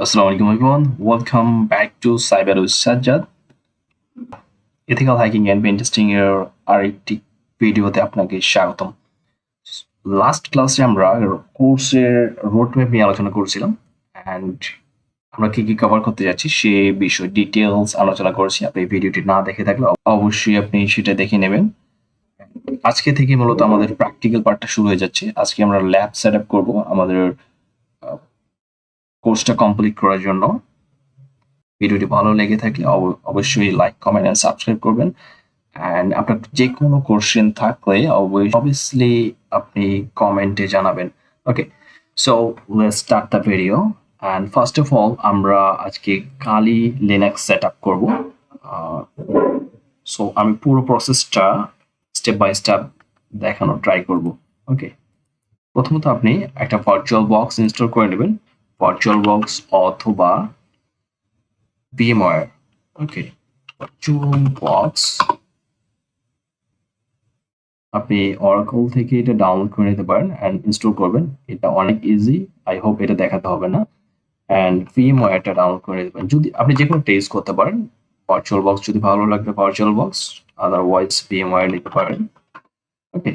Assalamu alaikum everyone. Welcome back to Cyber with Sajjad. Ethical hacking and pen testing এর আরেকটি ভিডিওতে আপনাকে স্বাগতম। লাস্ট ক্লাসে আমরা কোর্সের রোডম্যাপ নিয়ে আলোচনা করছিলাম অ্যান্ড আমরা কি কি কভার করতে যাচ্ছি সে বিষয় ডিটেলস আলোচনা করেছি। আপনি ভিডিওটি না দেখে থাকলে অবশ্যই আপনি সেটা দেখে নেবেন। আজকে থেকে মূলত আমাদের প্র্যাকটিক্যাল পার্টটা শুরু হয়ে যাচ্ছে। আজকে আমরা ল্যাব সেট আপ করবো আমাদের কোর্সটা কমপ্লিট করার জন্য। ভিডিওটি ভালো লেগে থাকলে অবশ্যই লাইক কমেন্ট এন্ড সাবস্ক্রাইব করবেন এন্ড আপনার যে কোনো কোশ্চেন থাকলে অবভিয়াসলি আপনি কমেন্টে জানাবেন। Okay, so let's start the video and first of all আমরা আজকে কালি লিনাক্স সেট আপ করবো। সো আমি পুরো প্রসেসটা স্টেপ বাই স্টেপ দেখানোর ট্রাই করব। ওকে, প্রথমত আপনি একটা ভার্চুয়াল বক্স ইনস্টল করে নেবেন, ভার্চুয়াল বক্স অথবা VMware. ওকে, ভার্চুয়াল বক্স আপনি অরাকল থেকে এটা ডাউনলোড করে নিতে পারেন এন্ড ইনস্টল করবেন। এটা অনেক ইজি, আই হোপ এটা দেখাতে হবে না। এন্ড VMware এটা ডাউনলোড করে নিতে পারেন। যদি আপনি যে কোনো টেস্ট করতে পারেন, ভার্চুয়াল বক্স যদি ভালো লাগে ভার্চুয়াল বক্স, আদারওয়াইজ VMware নিতে পারেন। ওকে,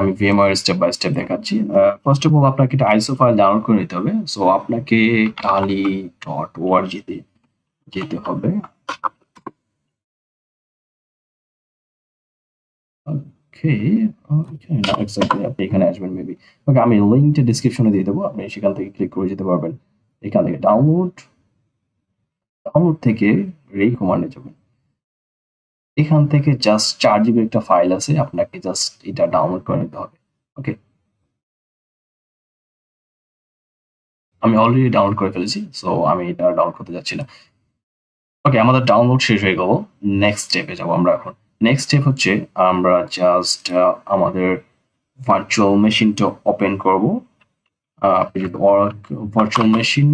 আমি VMware স্টেপ বাই স্টেপ দেখাচ্ছি। ফার্স্ট অফ অল আপনাকে একটা আইসো ফাইল ডাউনলোড করে নিতে হবে। সো আপনাকে kali.org তে যেতে হবে। ওকে, না এক্স্যাক্টলি আপনি এখানে আসবেন মেবি। ওকে, আমি লিংকটা ডেসক্রিপশনে দিয়ে দেবো, আপনি সেখান থেকে ক্লিক করে যেতে পারবেন। এখান থেকে ডাউনলোড থেকে রেই কমান্ডে যাবেন। এখান থেকে জাস্ট 4 জিবি একটা ফাইল আছে, আপনাকে জাস্ট এটা ডাউনলোড করে নিতে হবে। ওকে, আমি অলরেডি ডাউনলোড করে ফেলেছি, সো আমি এটা ডাউনলোড করতে যাচ্ছি না। ওকে, আমাদের ডাউনলোড শেষ হয়ে গেল। নেক্সট স্টেপে যাবো আমরা এখন। নেক্সট স্টেপ হচ্ছে আমরা জাস্ট আমাদের ভার্চুয়াল মেশিনটা ওপেন করব। আপনি যদি ভার্চুয়াল মেশিন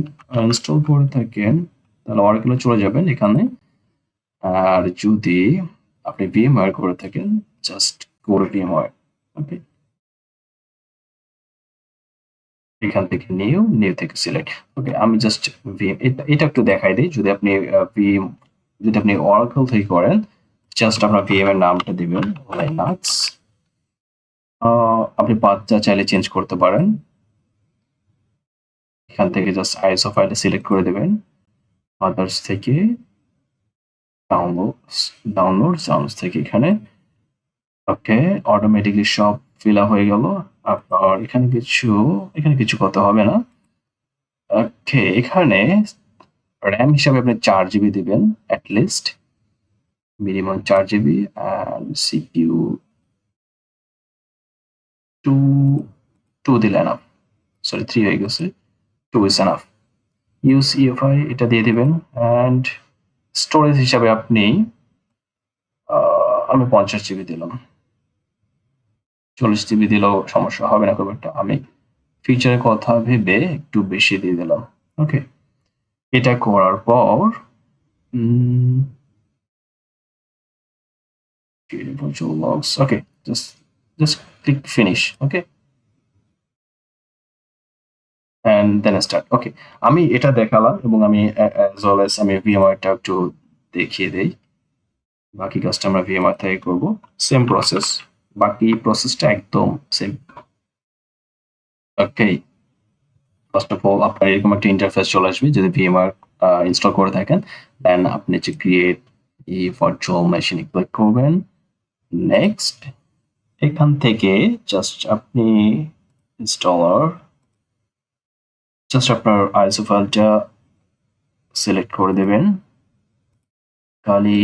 ইনস্টল করে থাকেন তাহলে অরাকলে চলে যাবেন এখানে। আর যদি আপনি VMware করে থাকেন জাস্ট গো টু VMware। ওকে, এখান থেকে নিউ থেকে সিলেক্ট। ওকে, আমি জাস্ট এটা একটু দেখাই দিই। যদি আপনি অরাকল থেকে করেন জাস্ট আপনার VM এর নামটা দিবেন লিনাক্স। আপনি পাথটা চাইলে চেঞ্জ করতে পারেন। এখান থেকে জাস্ট আইসো ফাইলটা সিলেক্ট করে দেবেন। আদার্স থেকে ডাউনলোড সাউন্ডস থেকে এখানে। ওকে, অটোমেটিকলি সব ফিল আপ হয়ে গেল। আপনার এখানে কিছু করতে হবে না। ওকে, এখানে র্যাম হিসাবে আপনি 4 জিবি দিবেন at least, minimum 4 GB and CPU too দিলে এনাফ। সরি 3 হয়ে গেছে, 2 ইজ এনাফ। ইউজ EFI এটা দিয়ে দিবেন অ্যান্ড স্টোরেজ হিসাবে আমি 50 জিবি দিলাম। 40 জিবি দিলেও সমস্যা হবে না খুব একটা। আমি ফিচারের কথা ভেবে একটু বেশি দিয়ে দিলাম। ওকে, এটা করার পর virtual logs, okay, just click finish. Okay, and then start. Okay, আমি এটা দেখালাম এবং আমি অ্যাজ ওয়েল অ্যাজ আমি VMware-টা একটু দেখিয়ে দেই। বাকি কাজটা আমরা VMware থেকে করব। সেম প্রসেস, বাকি প্রসেসটা একদম same. Okay, first of all আপনার এরকম একটা ইন্টারফেস চলে আসবে যদি VMware ইনস্টল করে থাকেন। দেন আপনি যে ক্রিয়েট ভার্চুয়াল মেশিনে ক্লিক করবেন। নেক্সট এখান থেকে জাস্ট আপনি ইনস্টলার জাস্ট আপনার আইসো ফাইলটা সিলেক্ট করে দেবেন। কালি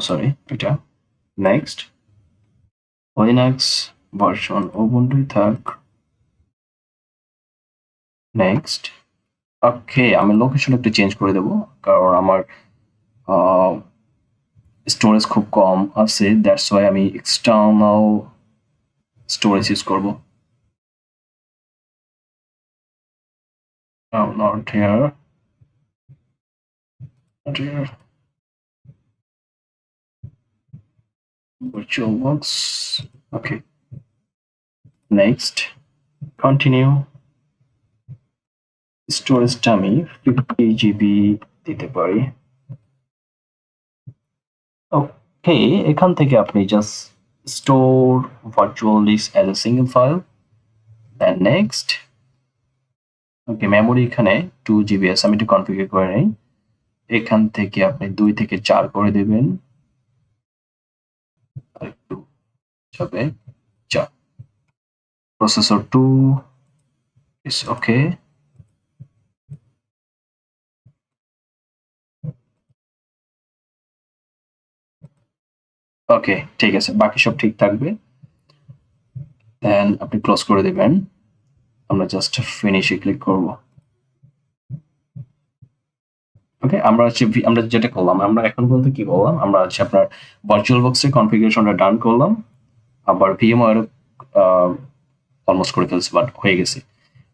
সরি এটা। নেক্সট লিনাক্স ভার্সন উবুন্টুই থাক। নেক্সট ওকে, আমি লোকেশন একটু চেঞ্জ করে দেবো কারণ আমার স্টোরেজ খুব কম আছে, দ্যাটস ওয়াই আমি এক্সটার্নাল স্টোরেজ ইউজ করবো। Not here, not here. Virtual box. Okay. Next continue. স্টোরেজটা আমি 50 GB দিতে পারি। ওকে, এখান থেকে আপনি just store virtual disk as a single file. Then next okay, memory এখানে 2 GB আছে, আমি একটু কনফিগার করে নিই। এখান থেকে আপনি 2 থেকে 4 করে দেবেন, আরেকটু যাবে 4। প্রসেসর 2 ইস ওকে। ওকে ঠিক আছে, বাকি সব ঠিক থাকবে। দেন আপনি ক্লোজ করে দেবেন। আমরা জাস্ট ফিনিশে ক্লিক করব। ওকে, আমরা যেটা করলাম, আমরা এখন পর্যন্ত কি করলাম, আমরা আপনার ভার্চুয়াল বক্সের কনফিগারেশনটা ডান করলাম, আবার ভিএমওয়ার অলমোস্ট করে ফেলছি, বাট হয়ে গেছে।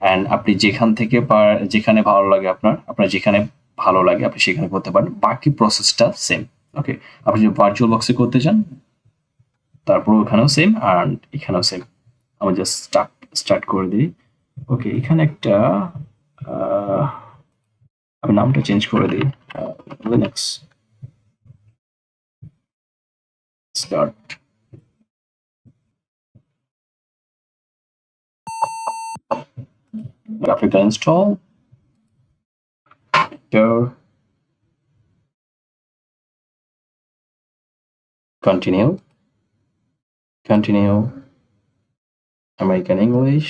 অ্যান্ড আপনি যেখান থেকে যেখানে ভালো লাগে আপনার যেখানে ভালো লাগে আপনি সেখানে করতে পারেন, বাকি প্রসেসটা সেম। ওকে, আপনি যদি ভার্চুয়াল বক্সে করতে চান তারপর ওখানেও সেম আর এখানেও সেম। আমি জাস্ট স্টার্ট করে দিই। ওকে, এখানে একটা আমি নামটা চেঞ্জ করে দিই, Linux start. graphical install, here, continue, American English,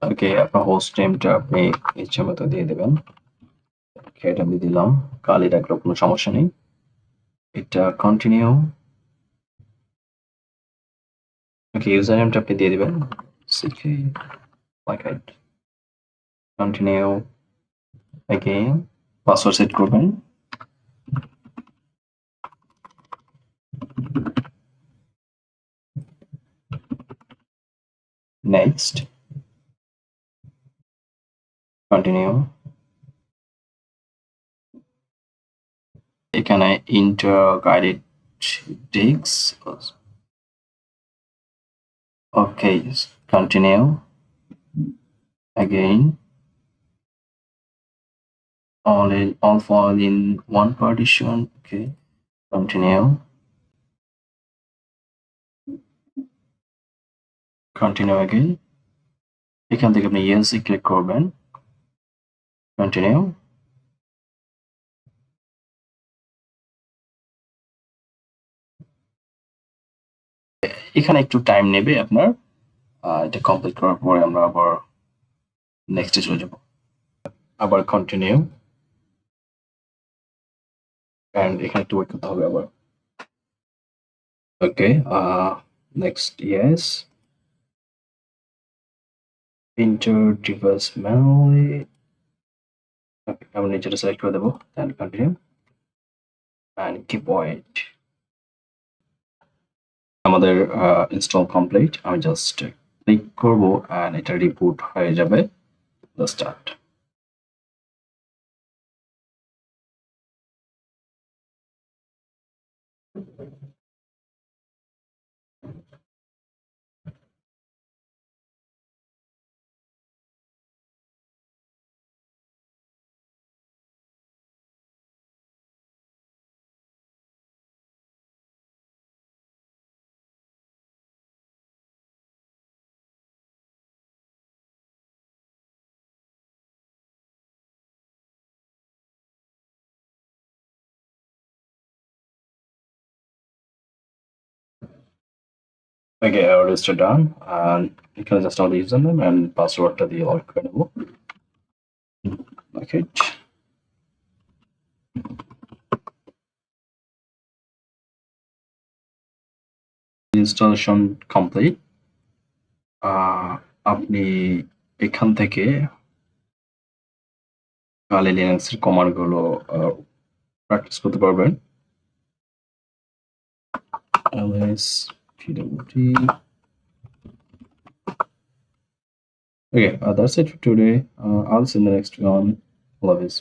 ওকে, আপনার হোস্ট নেমটা আপনি ইচ্ছে মতো দিয়ে দেবেন। ওকে, এটা আমি দিলাম, কালি রাখলেও কোনো সমস্যা নেই। এটা কন্টিনিউ। ওকে, ইউজার নেমটা আপনি দিয়ে দিবেন, CK like it, continue again, password set করবেন। Next continue. এখানে enter guided disk, okay, continue again, all file in one partition, okay, continue again, এখান থেকে আপনি yes এ ক্লিক করবেন, কন্টিনিউ। এখানে একটু টাইম নেবে আপনার, এটা কমপ্লিট করার পরে আমরা আবার নেক্সটে চলে যাব। আবার কন্টিনিউ, এন্ড এখানে একটু ওয়েট করতে হবে আবার। Okay, next yes, enter device manually, আমি নিচেটা সিলেক্ট করে দেবো, then continue and keep wait. আমাদের ইনস্টল কমপ্লিট, আমি জাস্ট ক্লিক করব এন্ড এটা রিবুট হয়ে যাবে। স্টার্ট। ওকে, রেজিস্টার ডান, আর এখানে জাস্ট আমাদের ইউজার নেম এন্ড পাসওয়ার্ডটা দিয়ে লগ করে নেব। ওকে, ইনস্টলেশন কমপ্লিট। আপনি এখান থেকে কালি লিনাক্সের কমান্ড গুলো প্র্যাকটিস করতে পারবেন। ls pwd. Okay, that's it for today. I'll see you in the next one. Love is.